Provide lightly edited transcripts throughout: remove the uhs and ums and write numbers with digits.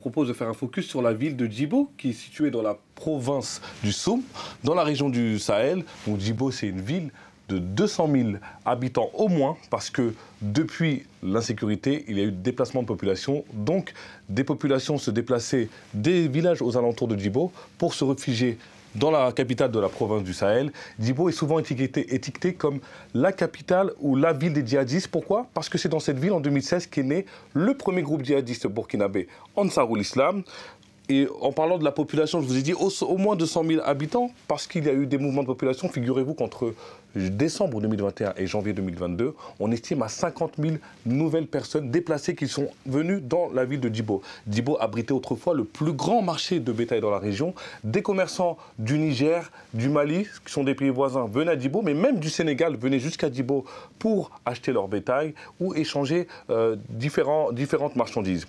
propose de faire un focus sur la ville de Djibo, qui est située dans la province du Soum, dans la région du Sahel. Donc Djibo, c'est une ville de 200 000 habitants au moins, parce que depuis l'insécurité, il y a eu déplacement de population. Donc, des populations se déplaçaient des villages aux alentours de Djibo pour se réfugier dans la capitale de la province du Sahel. Djibo est souvent étiqueté comme la capitale ou la ville des djihadistes. Pourquoi? Parce que c'est dans cette ville, en 2016, qu'est né le premier groupe djihadiste burkinabé, Ansarul Islam. Et en parlant de la population, je vous ai dit au moins 200 000 habitants, parce qu'il y a eu des mouvements de population. Figurez-vous qu'entre décembre 2021 et janvier 2022, on estime à 50 000 nouvelles personnes déplacées qui sont venues dans la ville de Djibo. Djibo abritait autrefois le plus grand marché de bétail dans la région. Des commerçants du Niger, du Mali, qui sont des pays voisins, venaient à Djibo, mais même du Sénégal venaient jusqu'à Djibo pour acheter leur bétail ou échanger différentes marchandises.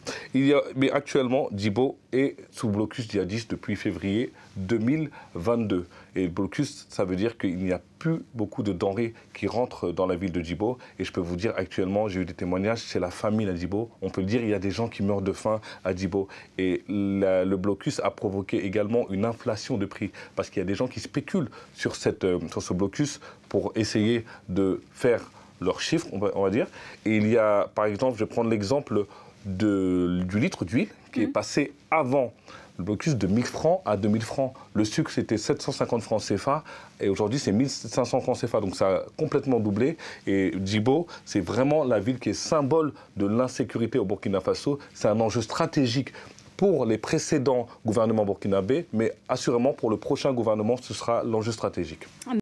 Mais actuellement, Djibo est sous blocus djihadiste depuis février 2022. Et blocus, ça veut dire qu'il n'y a plus beaucoup de denrées qui rentrent dans la ville de Djibo. Et je peux vous dire, actuellement, j'ai eu des témoignages, c'est la famine à Djibo. On peut le dire, il y a des gens qui meurent de faim à Djibo. Et le blocus a provoqué également une inflation de prix. Parce qu'il y a des gens qui spéculent sur ce blocus pour essayer de faire leurs chiffres, on va dire. Et il y a, par exemple, je vais prendre l'exemple du litre d'huile qui est passé avant le blocus de 1000 francs à 2000 francs. Le sucre, c'était 750 francs CFA et aujourd'hui, c'est 1500 francs CFA. Donc, ça a complètement doublé. Et Djibo, c'est vraiment la ville qui est symbole de l'insécurité au Burkina Faso. C'est un enjeu stratégique pour les précédents gouvernements burkinabés, mais assurément pour le prochain gouvernement, ce sera l'enjeu stratégique.